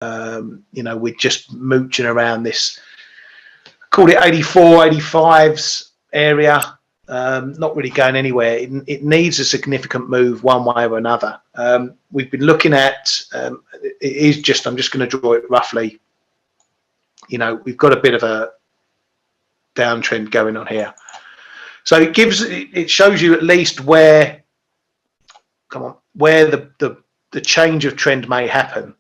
We're just mooching around this, call it 84, 85s area, not really going anywhere. It needs a significant move one way or another. We've been looking at, it is just, I'm just going to draw it roughly. We've got a bit of a downtrend going on here. So it shows you at least where the change of trend may happen.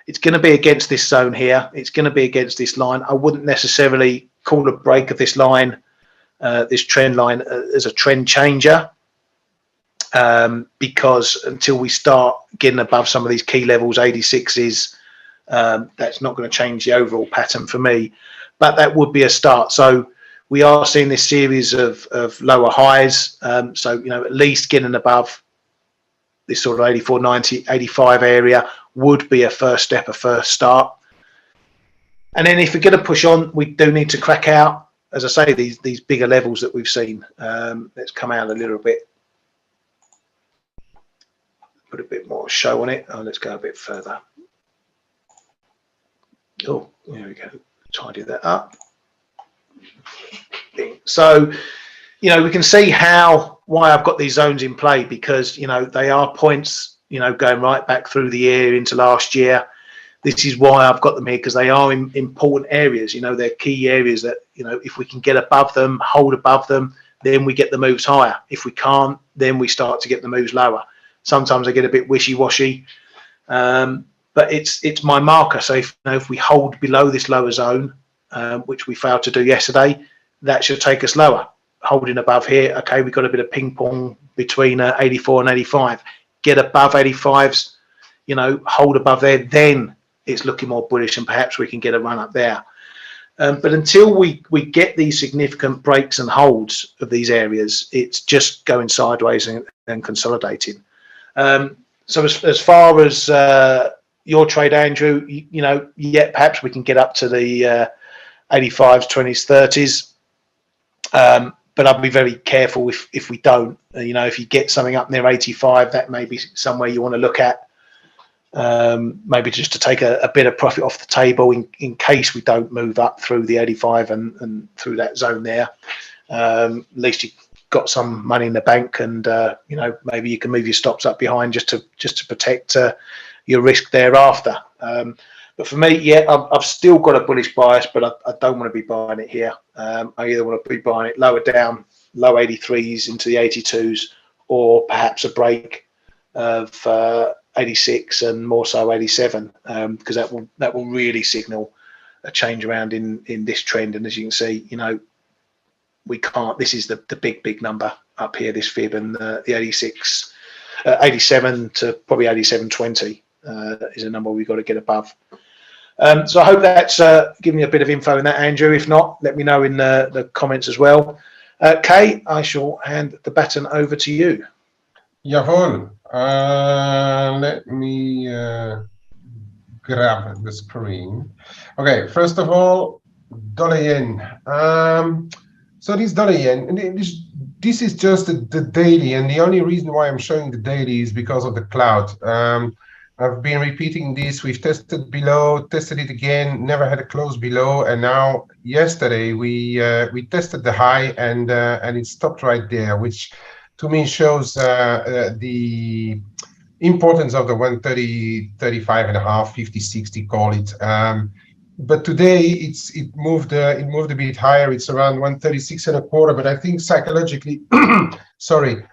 It's going to be against this zone here. It's going to be against this line. I wouldn't necessarily call a break of this line, this trend line, as a trend changer, because until we start getting above some of these key levels, 86s, that's not going to change the overall pattern for me. But that would be a start. So we are seeing this series of lower highs. So, at least getting above this sort of 84, 90, 85 area would be a first step, a first start. And then if we're going to push on, we do need to crack out, as I say, these bigger levels that we've seen. Let's come out a little bit. Put a bit more show on it. Oh, let's go a bit further. Oh, there we go. Tidy that up. So, we can see why I've got these zones in play, because, they are points, going right back through the year into last year. This is why I've got them here, because they are important areas. They're key areas that, if we can get above them, hold above them, then we get the moves higher. If we can't, then we start to get the moves lower. Sometimes I get a bit wishy-washy. But it's my marker. So if we hold below this lower zone, which we failed to do yesterday, that should take us lower. Holding above here, okay, we've got a bit of ping pong between 84 and 85. Get above 85s, hold above there, then it's looking more bullish, and perhaps we can get a run up there. But until we get these significant breaks and holds of these areas, it's just going sideways and consolidating. So as far as your trade, Andrew, perhaps we can get up to the 85s, 20s, 30s. But I'll be very careful if we don't. If you get something up near 85, that may be somewhere you want to look at. Maybe just to take a bit of profit off the table in case we don't move up through the 85 and through that zone there. At least you've got some money in the bank, and maybe you can move your stops up behind just to protect your risk thereafter. But for me, yeah, I've still got a bullish bias, but I don't want to be buying it here. I either want to be buying it lower down, low 83s into the 82s, or perhaps a break of 86 and more so 87, because that will really signal a change around in this trend. And as you can see, we can't. This is the big number up here, this fib, and the 86, 87 to probably 87.20 is a number we've got to get above. So I hope that's giving you a bit of info in that, Andrew. If not, let me know in the comments as well. Kay, I shall hand the baton over to you. Jawohl. Let me grab the screen. Okay, first of all, dollar yen. So this dollar yen, this is just the daily, and the only reason why I'm showing the daily is because of the cloud. I've been repeating this. We've tested below, tested it again, never had a close below, and now yesterday we tested the high, and it stopped right there, which to me shows the importance of the 130, 35 and a half, 50, 60, call it. But today it moved a bit higher. It's around 136 and a quarter. But I think psychologically, sorry.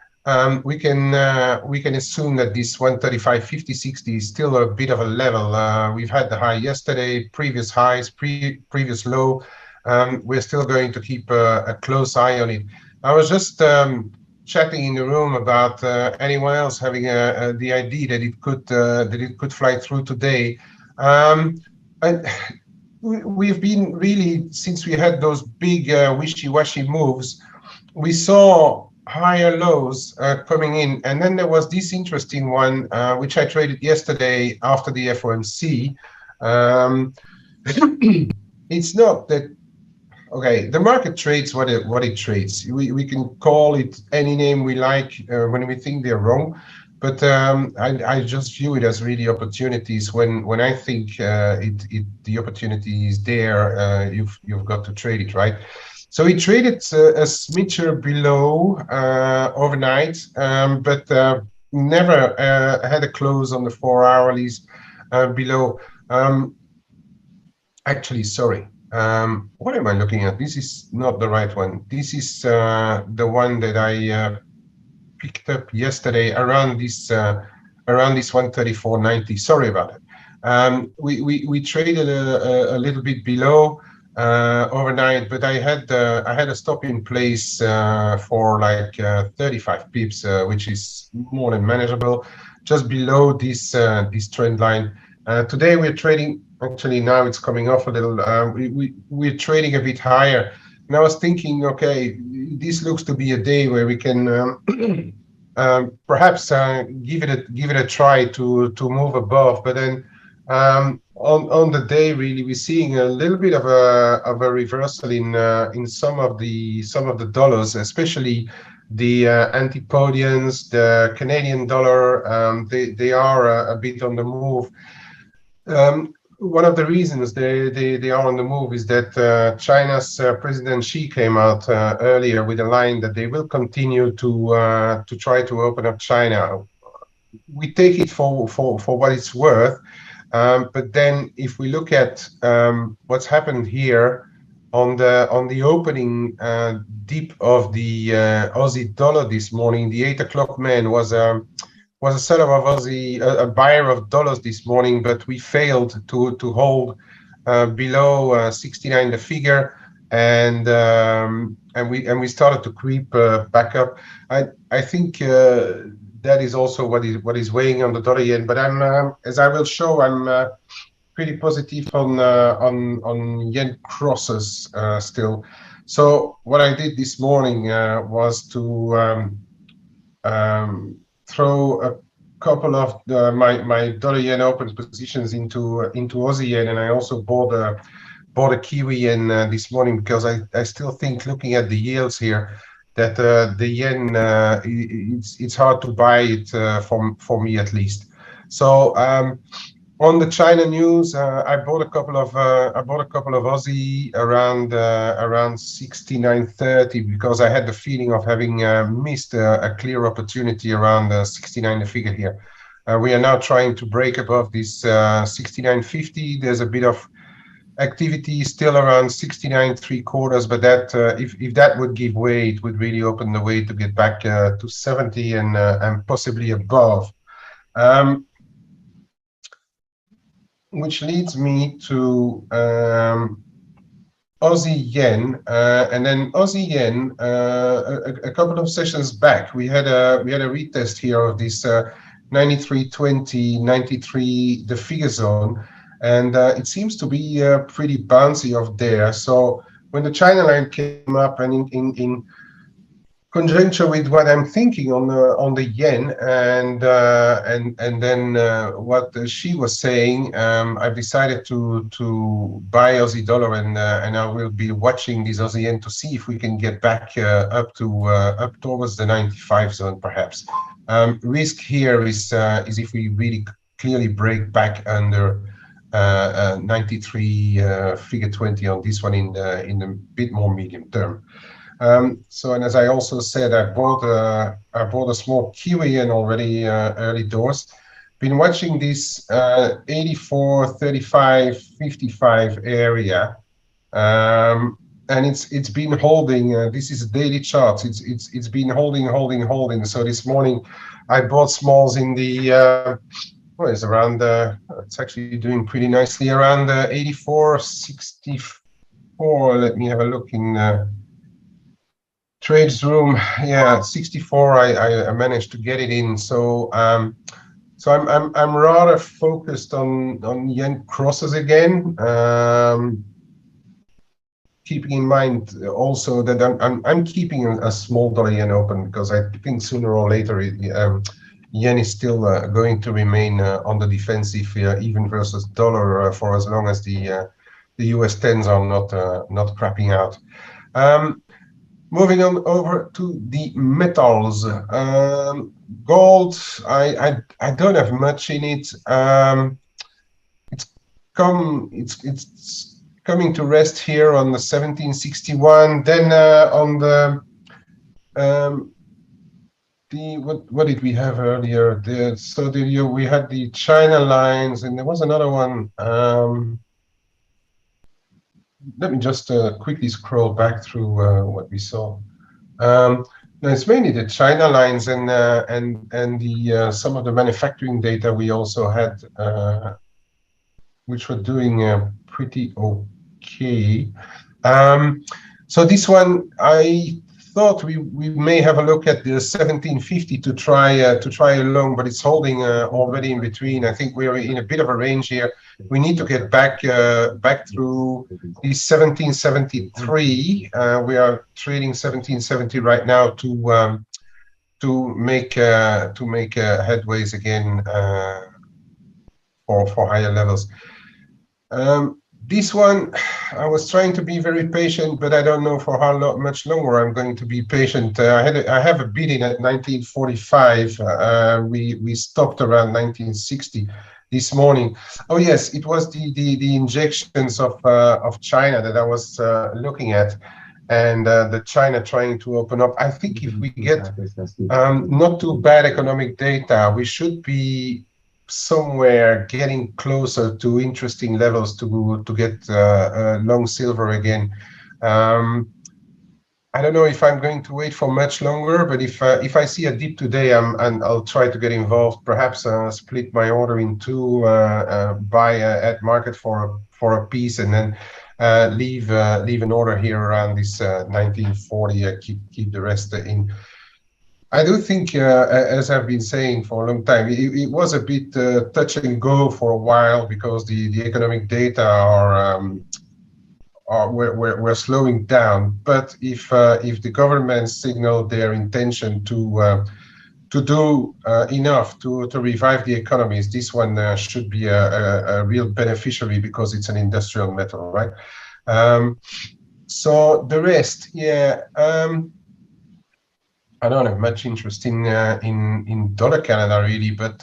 We can assume that this 135, 50, 60 is still a bit of a level. We've had the high yesterday, previous highs, previous low. We're still going to keep a close eye on it. I was just chatting in the room about anyone else having the idea that it could fly through today. And we've been really, since we had those big wishy-washy moves, we saw higher lows coming in, and then there was this interesting one which I traded yesterday after the FOMC. It's not that, okay, the market trades what it trades. We can call it any name we like when we think they're wrong. but I just view it as really opportunities. When I think the opportunity is there, you've got to trade it, right? So we traded a smidger below overnight, but never had a close on the 4 hourlies below. Actually, sorry. What am I looking at? This is not the right one. This is the one that I picked up yesterday around this 134.90. Sorry about it. We traded a little bit below overnight, but I had a stop in place for like 35 pips, which is more than manageable, just below this trend line. Today we're trading. Actually, now it's coming off a little. We're trading a bit higher. And I was thinking, okay, this looks to be a day where we can perhaps give it a try to move above. But then on the day, really, we're seeing a little bit of a reversal in some of the dollars, especially the antipodians, the Canadian dollar. They are a bit on the move. One of the reasons they are on the move is that China's President Xi came out earlier with a line that they will continue to try to open up China. We take it for what it's worth, but then if we look at what's happened here on the opening dip of the Aussie dollar this morning, the 8 o'clock man was a seller of Aussie, a buyer of dollars this morning, but we failed to hold below 69 the figure, and we started to creep back up. I think that is also what is weighing on the dollar yen. But I'm as I will show, I'm pretty positive on yen crosses still. So what I did this morning was to throw a couple of my dollar yen open positions into Aussie yen, and I also bought a Kiwi yen this morning, because I still think, looking at the yields here, that the yen it's hard to buy it for me at least. So on the China news, I bought a couple of Aussie around 69.30, because I had the feeling of having missed a clear opportunity around 69 the figure here. We are now trying to break above this 69.50. There's a bit of activity still around 69.75, but that if that would give way, it would really open the way to get back to 70 and possibly above. Which leads me to Aussie yen, and then Aussie yen. A couple of sessions back, we had a retest here of this 93.20, 93 the figure zone, and it seems to be pretty bouncy off there. So when the China line came up, and in conjunction with what I'm thinking on the yen, and then what she was saying, I've decided to buy Aussie dollar, and I will be watching this Aussie yen to see if we can get back up towards the 95 zone, perhaps. Risk here is if we really clearly break back under 93 figure 20 on this one in the bit more medium term. So, and as I also said, I bought a small Kiwi yen already early doors. Been watching this 84, 35, 55 area, and it's been holding. This is a daily chart. It's been holding. So this morning, I bought smalls in the. Well, it's around. It's actually doing pretty nicely around 84, 64. Let me have a look in. Trades room, yeah, 64. I managed to get it in. So so I'm rather focused on yen crosses again. Keeping in mind also that I'm keeping a small dollar yen open, because I think sooner or later yen is still going to remain on the defensive, even versus dollar, for as long as the US 10s are not crapping out. Moving on over to the metals. Gold, I don't have much in it. It's coming to rest here on the 1761. Then on um, the what did we have earlier? We had the China lines, and there was another one. Let me just quickly scroll back through what we saw. No, it's mainly the China lines and the some of the manufacturing data we also had, which were doing pretty okay. So this one, I thought we may have a look at the 1750 to try a long, but it's holding already in between. I think we are in a bit of a range here. We need to get back through the 1773. We are trading 1770 right now to make headways again for higher levels. This one, I was trying to be very patient, but I don't know for how much longer I'm going to be patient. I have a bid in at 1945. We stopped around 1960 this morning. Oh yes, it was the injections of China that I was looking at, and the China trying to open up. I think if we get not too bad economic data, we should be somewhere getting closer to interesting levels to get long silver again. I don't know if I'm going to wait for much longer, but if I see a dip today, and I'll try to get involved. Perhaps split my order in two, buy at market for a piece, and then leave an order here around this 1940. Keep the rest in. I do think, as I've been saying for a long time, it was a bit touch and go for a while because the economic data we're slowing down. But if the government signal their intention to do enough to revive the economies, this one should be a real beneficiary because it's an industrial metal, right? So the rest, yeah. I don't have much interest in dollar Canada really, but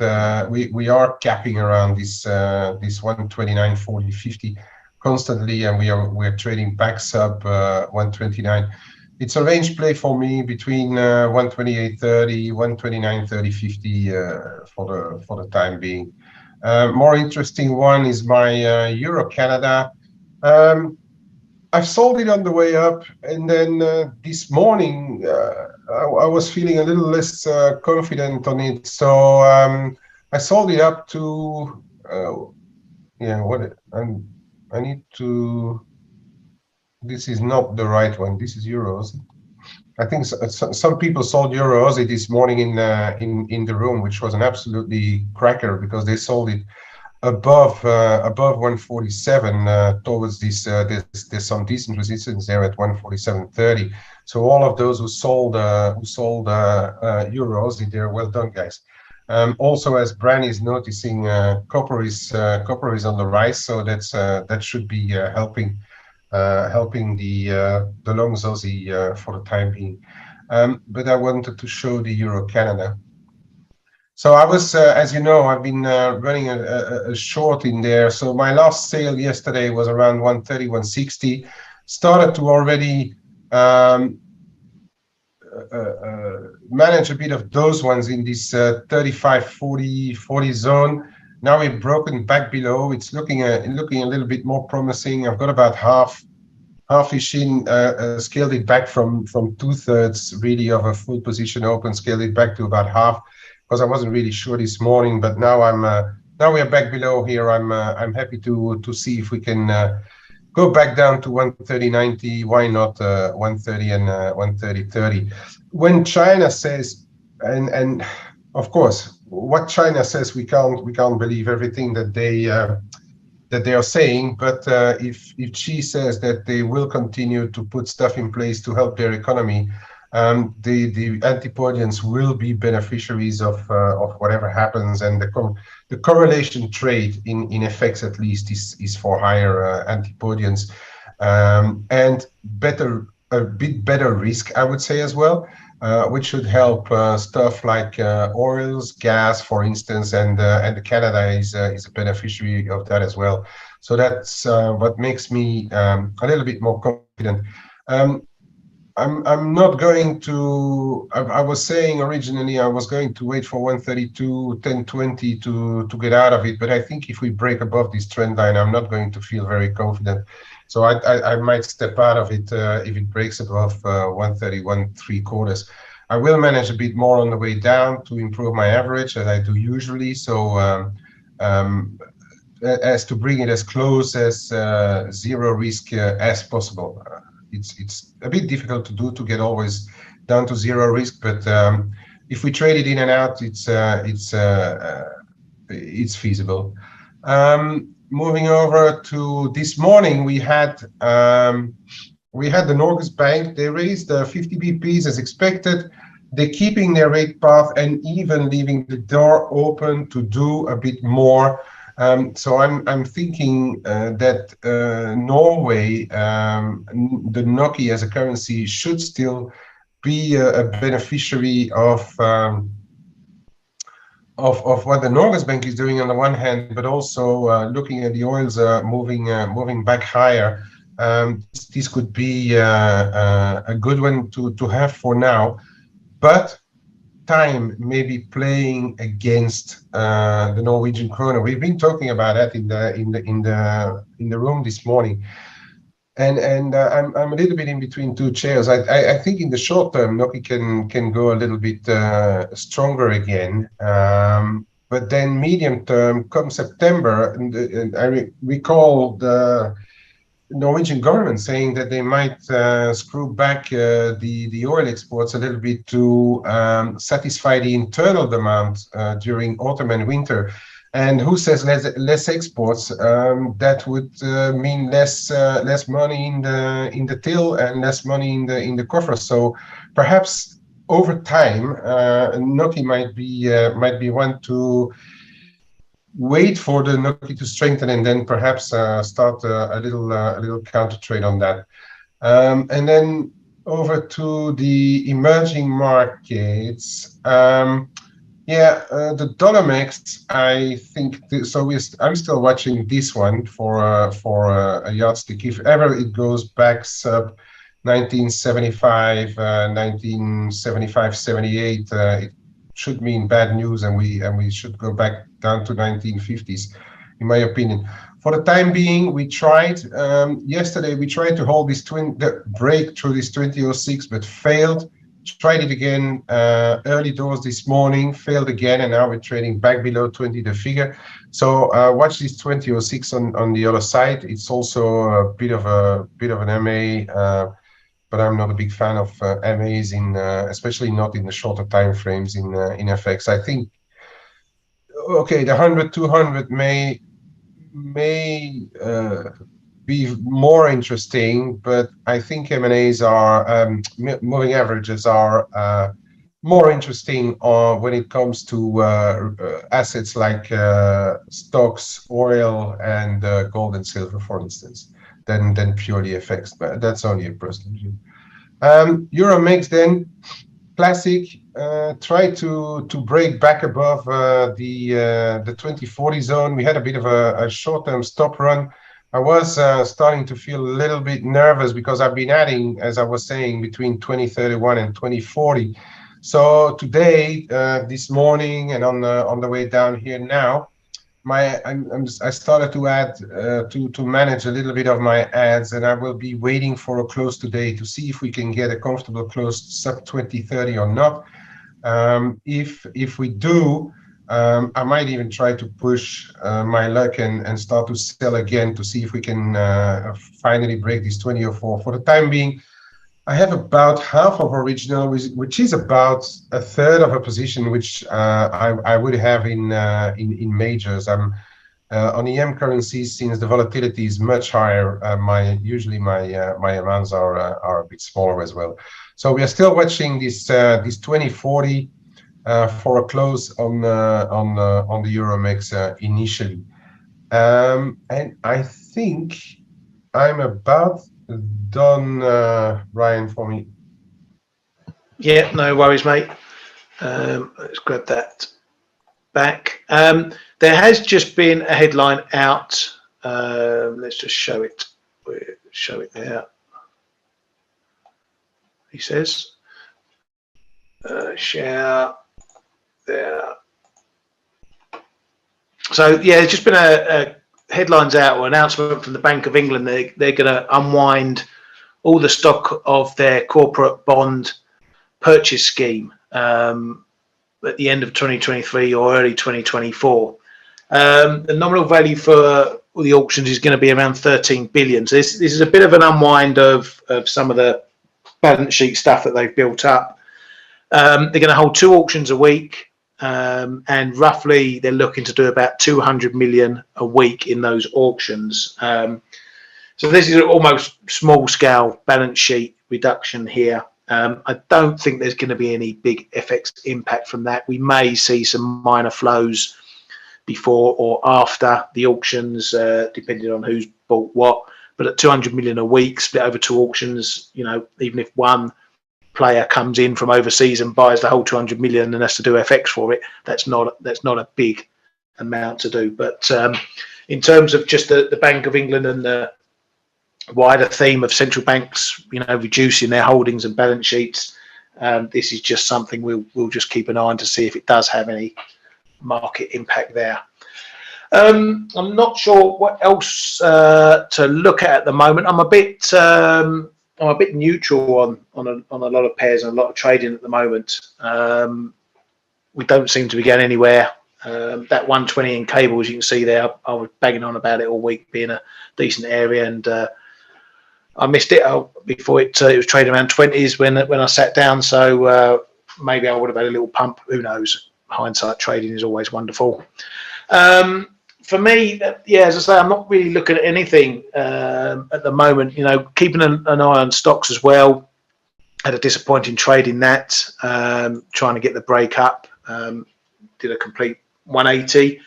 we are capping around this 129.40 50 constantly, and we're trading back sub 129. It's a range play for me between 128.30, 129.30, 50 for the time being. More interesting one is my Euro Canada. I've sold it on the way up, and then this morning I was feeling a little less confident on it, so I sold it up to I need to. This is not the right one. This is euros. I think some people sold euro Aussie this morning in the room, which was an absolutely cracker because they sold it above 147 towards this. There's some decent resistance there at 147.30. So all of those who sold euros, they're well done, guys. Also, as Bran is noticing, copper is on the rise, so that should be helping the longs Aussie for the time being. But I wanted to show the Euro Canada. So I was, as you know, I've been running a short in there. So my last sale yesterday was around 130, 160. Started to already manage a bit of those ones in this 35, 40 zone. Now we've broken back below. It's looking a little bit more promising. I've got about half-ish in, scaled it back from 2/3 really of a full position open, scaled it back to about half because I wasn't really sure this morning. But now now we are back below here. I'm happy to see if we can go back down to 130.90. Why not 130 and 130.30? When China says, and of course, what China says, we can't believe everything that they are saying. But if Xi says that they will continue to put stuff in place to help their economy, the antipodians will be beneficiaries of whatever happens, and the correlation trade in FX at least is for higher antipodians, and better a bit better risk, I would say, as well, which should help stuff like oils, gas, for instance, and Canada is a beneficiary of that as well. So that's what makes me a little bit more confident. Um, I'm not going to. I was saying originally I was going to wait for 132, 1020 to get out of it, but I think if we break above this trend line, I'm not going to feel very confident. So I might step out of it if it breaks above 131 3/4. I will manage a bit more on the way down to improve my average as I do usually. So um, as to bring it as close as zero risk as possible. It's a bit difficult to do to get always down to zero risk, but if we trade it in and out, it's feasible. Moving over to this morning, we had the Norges Bank. They raised 50 bps as expected. They're keeping their rate path and even leaving the door open to do a bit more. So I'm thinking that Norway, the NOK as a currency, should still be a beneficiary of what the Norges Bank is doing on the one hand, but also looking at the oils moving back higher. This could be a good one to have for now, but time may be playing against the Norwegian krone. We've been talking about that in the room this morning, and I'm a little bit in between two chairs. I think in the short term, NOK can go a little bit stronger again. But then medium term, come September, and I recall the Norwegian government saying that they might screw back the oil exports a little bit to satisfy the internal demand during autumn and winter. And who says less exports? That would mean less money in the till and less money in the coffer. So perhaps over time, NOK might be one to wait for the NOK to strengthen and then perhaps start a little counter trade on that. And then over to the emerging markets. The dollar max, I think. I'm still watching this one for a yardstick. If ever it goes back sub 1975, 1975, 78, it should mean bad news, and we should go back down to 1950s, in my opinion. For the time being, we tried yesterday. We tried to hold the break through this 2006, but failed. Tried it again early doors this morning, failed again, and now we're trading back below 20 the figure. So watch this 2006 on the other side. It's also a bit of an MA, but I'm not a big fan of MAs especially not in the shorter time frames in FX. I think the 100, 200 may be more interesting, but I think M&As are moving averages are more interesting when it comes to assets like stocks, oil, and gold and silver, for instance, than purely FX. But that's only a personal view. Euromex then, classic. Try to break back above the 2040 zone. We had a bit of a short-term stop run. I was starting to feel a little bit nervous because I've been adding, as I was saying, between 2031 and 2040. So today, this morning, and on the way down here now, I started to add to manage a little bit of my ads, and I will be waiting for a close today to see if we can get a comfortable close sub 2030 or not. If we do, I might even try to push my luck and start to sell again to see if we can finally break this 2004. For the time being, I have about half of original, which is about a third of a position, which I would have in majors. I'm on EM currencies, since the volatility is much higher. Usually my amounts are a bit smaller as well. So we are still watching this 2040 for a close on the Euromex initially, and I think I'm about done, Ryan, for me. Yeah, no worries, mate. Let's grab that back. There has just been a headline out. Let's just show it. Show it there. He says, share there. So yeah, it's just been a headlines out or announcement from the Bank of England. They're going to unwind all the stock of their corporate bond purchase scheme at the end of 2023 or early 2024. The nominal value for the auctions is going to be around 13 billion. So this is a bit of an unwind of some of the balance sheet stuff that they've built up. They're going to hold 2 auctions a week, and roughly they're looking to do about 200 million a week in those auctions. So this is almost small scale balance sheet reduction here. I don't think there's going to be any big FX impact from that. We may see some minor flows before or after the auctions, depending on who's bought what. But at 200 million a week, split over 2 auctions, you know, even if one player comes in from overseas and buys the whole 200 million and has to do FX for it, that's not a big amount to do. But in terms of just the Bank of England and the wider theme of central banks, you know, reducing their holdings and balance sheets, this is just something we'll just keep an eye on to see if it does have any market impact there. I'm not sure what else to look at the moment. I'm a bit neutral on a lot of pairs and a lot of trading at the moment. We don't seem to be going anywhere. That 120 in cable, as you can see there, I was banging on about it all week being a decent area, and I missed it before it was trading around 20s when I sat down. So maybe I would have had a little pump. Who knows? Hindsight trading is always wonderful. For me, yeah, as I say, I'm not really looking at anything at the moment. You know, keeping an eye on stocks as well. Had a disappointing trade in that. Trying to get the break up. Did a complete 180.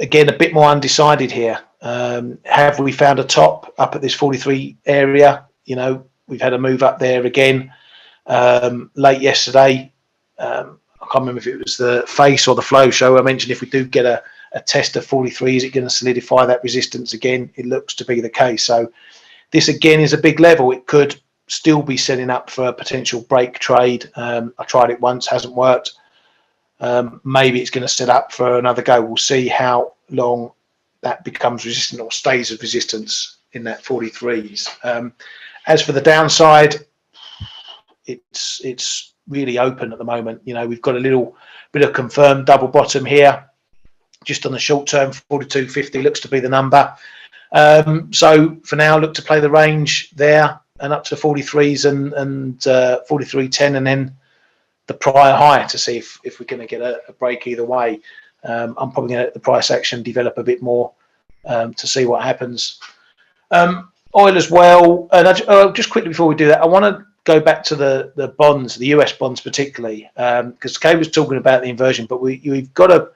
Again, a bit more undecided here. Have we found a top up at this 43 area? You know, we've had a move up there again late yesterday. I can't remember if it was the face or the flow show. I mentioned if we do get a test of 43, is it going to solidify that resistance again? It looks to be the case. So this again is a big level. It could still be setting up for a potential break trade. I tried it once, hasn't worked. Maybe it's going to set up for another go. We'll see how long that becomes resistant or stays as resistance in that 43s. As for the downside, it's really open at the moment. You know, we've got a little bit of confirmed double bottom here, just on the short term. 42.50 looks to be the number. So for now, look to play the range there and up to 43s and 43.10, and then the prior high to see if we're going to get a break either way. I'm probably going to let the price action develop a bit more to see what happens. Oil as well. And just quickly before we do that, I want to go back to the bonds, the US bonds particularly, because Kay was talking about the inversion, but we've got a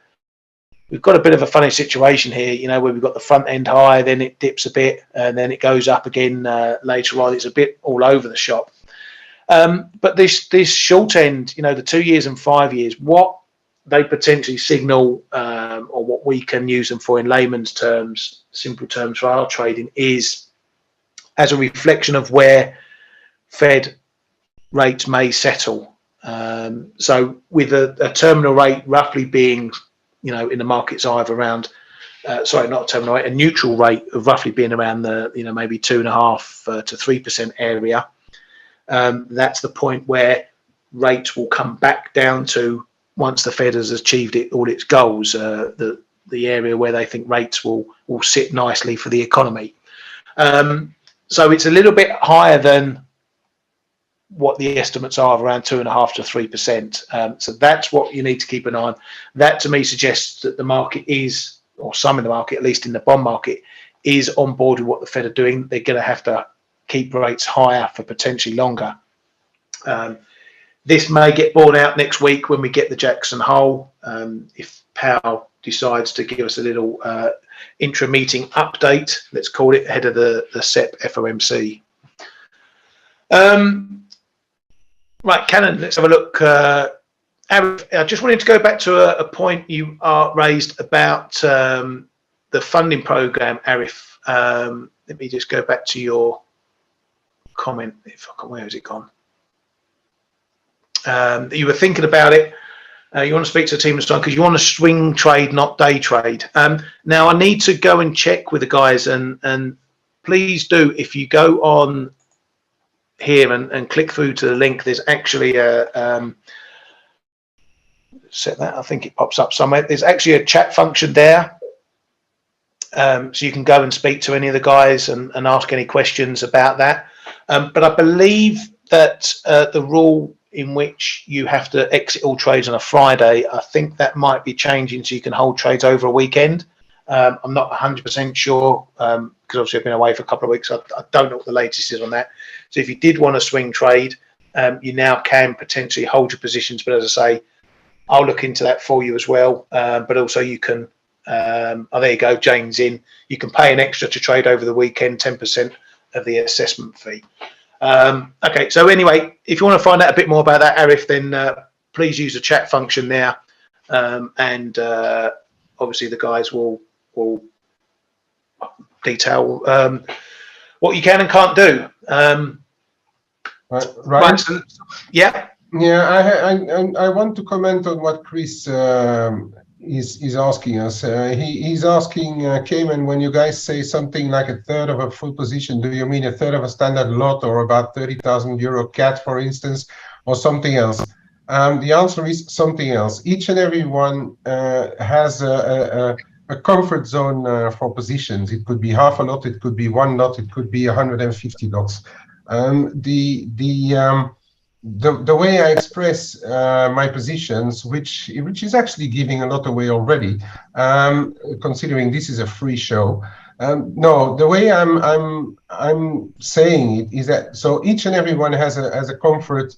bit of a funny situation here, you know, where we've got the front end high, then it dips a bit, and then it goes up again later on. It's a bit all over the shop. But this short end, you know, the 2 years and 5 years, what they potentially signal, or what we can use them for in layman's terms, simple terms for our trading, is as a reflection of where Fed rates may settle. So with a terminal rate roughly being, you know, in the market's eye of around, sorry, not a terminal rate, a neutral rate of roughly being around the, you know, maybe 2.5% to 3% area. That's the point where rates will come back down to, once the Fed has achieved all its goals, the area where they think rates will sit nicely for the economy. So it's a little bit higher than what the estimates are of around 2.5% to 3%. So that's what you need to keep an eye on. That to me suggests that the market is, or some in the market, at least in the bond market, is on board with what the Fed are doing. They're going to have to keep rates higher for potentially longer. This may get borne out next week when we get the Jackson Hole. If Powell decides to give us a little intra-meeting update, let's call it, ahead of the SEP FOMC. Right, Cannon, let's have a look. Arif, I just wanted to go back to a point you raised about the funding program, Arif. Let me just go back to your comment. Where has it gone? You were thinking about it. You want to speak to the team this time because you want to swing trade, not day trade. Now, I need to go and check with the guys, and please do, if you go on here and click through to the link, there's actually a set that, I think it pops up somewhere. There's actually a chat function there, so you can go and speak to any of the guys and ask any questions about that. But I believe that the rule in which you have to exit all trades on a Friday, I think that might be changing so you can hold trades over a weekend. I'm not 100% sure because obviously I've been away for a couple of weeks. I don't know what the latest is on that. So if you did want to swing trade, you now can potentially hold your positions. But as I say, I'll look into that for you as well. But also you can, oh, there you go, Jane's in. You can pay an extra to trade over the weekend, 10% of the assessment fee. Okay, so anyway, if you want to find out a bit more about that, Arif, then please use the chat function there. And obviously the guys will detail what you can and can't do. Right. So, yeah. Yeah, I want to comment on what Chris is asking us. He's asking, Cayman, when you guys say something like a third of a full position, do you mean a third of a standard lot or about 30,000 euro CAT, for instance, or something else? The answer is something else. Each and every one has a comfort zone for positions. It could be half a lot, it could be one lot, it could be 150 lots. The way I express my positions, which is actually giving a lot away already, considering this is a free show. No, the way I'm saying it is that so each and every one has a comfort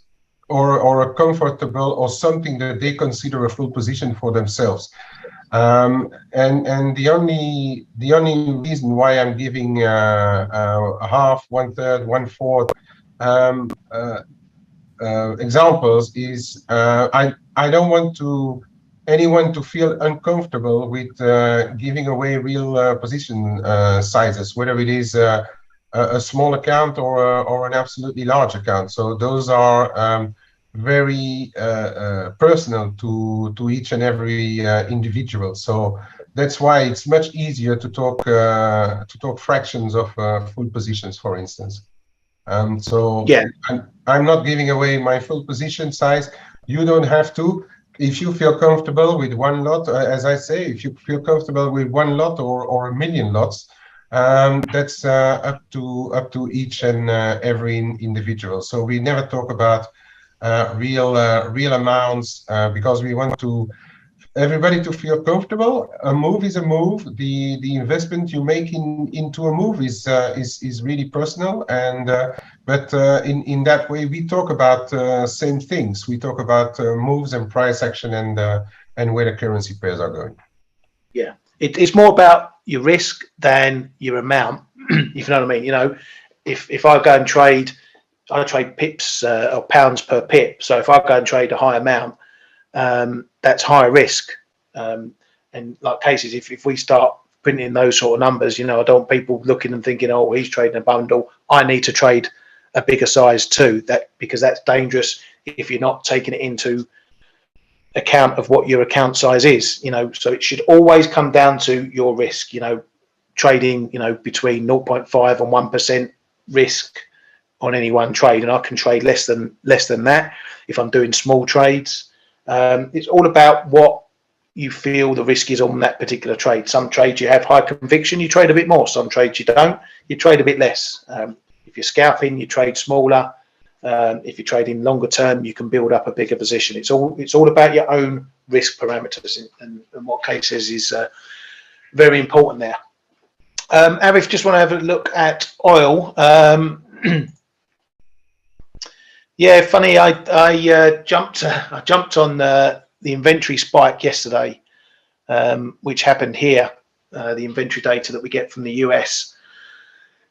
or a comfortable or something that they consider a full position for themselves. And the only reason why I'm giving a half, one third, one fourth examples is I don't want anyone to feel uncomfortable with giving away real position sizes, whether it is a small account or an absolutely large account. So those are very personal to each and every individual. So that's why it's much easier to talk fractions of full positions, for instance. So yeah, I'm not giving away my full position size. You don't have to. If you feel comfortable with one lot, as I say, if you feel comfortable with one lot or a million lots, that's up to each and every individual. So we never talk about real amounts because we want everybody to feel comfortable. A move is a move. The investment you make into a move is really personal, and but in that way we talk about same things. We talk about moves and price action and where the currency pairs are going. Yeah, it's more about your risk than your amount. If you know what I mean. You know, if I go and trade, I trade pips or pounds per pip. So if I go and trade a high amount, that's higher risk. And like cases, if we start printing those sort of numbers, you know, I don't want people looking and thinking, oh, he's trading a bundle, I need to trade a bigger size too. Because that's dangerous if you're not taking it into account of what your account size is, you know. So it should always come down to your risk, you know, trading, you know, between 0.5 and 1% risk on any one trade, and I can trade less than that if I'm doing small trades. It's all about what you feel the risk is on that particular trade. Some trades you have high conviction, you trade a bit more. Some trades you don't, you trade a bit less. If you're scalping, you trade smaller. If you're trading longer term, you can build up a bigger position. It's all about your own risk parameters, and what cases is very important there. Arif, just want to have a look at oil. Yeah, funny. I jumped on the inventory spike yesterday, which happened here, the inventory data that we get from the US.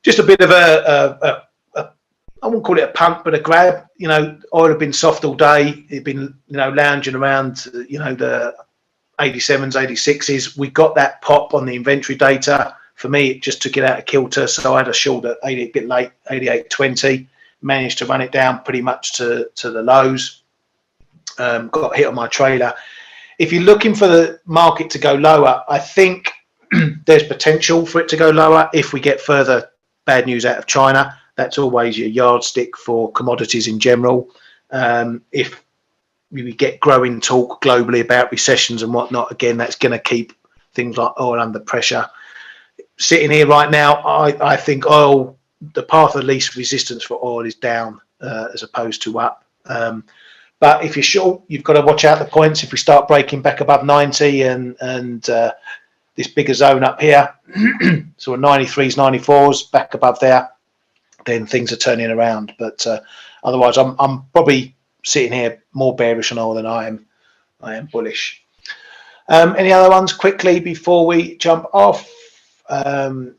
Just a bit of I wouldn't call it a punt, but a grab. You know, oil had been soft all day. It'd been, you know, lounging around, you know, the 87s, 86s. We got that pop on the inventory data. For me, it just took it out of kilter. So I had a short at 88, a bit late, 88.20. Managed to run it down pretty much to the lows. Got hit on my trailer. If you're looking for the market to go lower, I think there's potential for it to go lower if we get further bad news out of China. That's always your yardstick for commodities in general. If we get growing talk globally about recessions and whatnot, again, that's going to keep things like oil under pressure. Sitting here right now, I think oil, the path of least resistance for oil is down as opposed to up. But if you're short, you've got to watch out the points. If we start breaking back above 90 and this bigger zone up here, so 93s, 94s, back above there, then things are turning around. But otherwise, I'm probably sitting here more bearish on oil than I am bullish. Any other ones quickly before we jump off?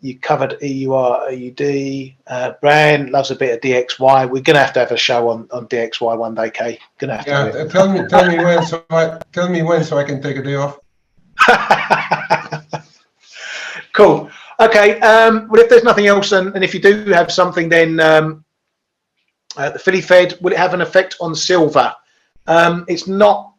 You covered EUR, AUD. Brian loves a bit of DXY. We're gonna have to have a show on DXY one day, Kay. Gonna have to. Yeah, tell me when so I can take a day off. Cool. Okay. Well, if there's nothing else, and if you do have something, then the Philly Fed, will it have an effect on silver? It's not.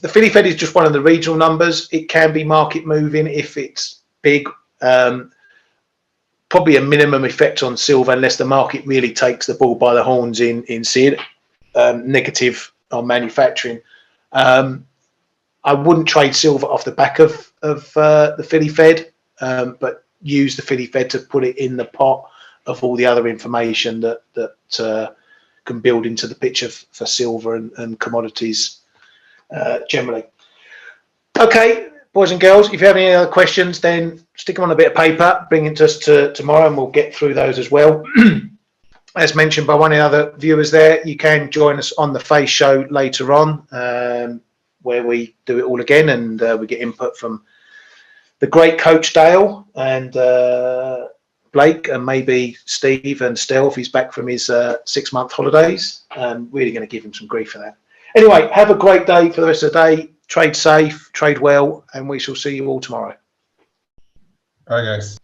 The Philly Fed is just one of the regional numbers. It can be market moving if it's big. Probably a minimum effect on silver unless the market really takes the bull by the horns in seeing negative on manufacturing. I wouldn't trade silver off the back of the Philly Fed, but use the Philly Fed to put it in the pot of all the other information that can build into the picture for silver and commodities generally. Okay, boys and girls, if you have any other questions, then stick them on a bit of paper, bring it to us tomorrow, and we'll get through those as well. As mentioned by one of the other viewers there, you can join us on the Face show later on, where we do it all again, and we get input from the great Coach Dale and Blake, and maybe Steve and Stell if he's back from his 6-month holidays. Really going to give him some grief for that. Anyway, have a great day for the rest of the day. Trade safe, trade well, and we shall see you all tomorrow. All right, guys.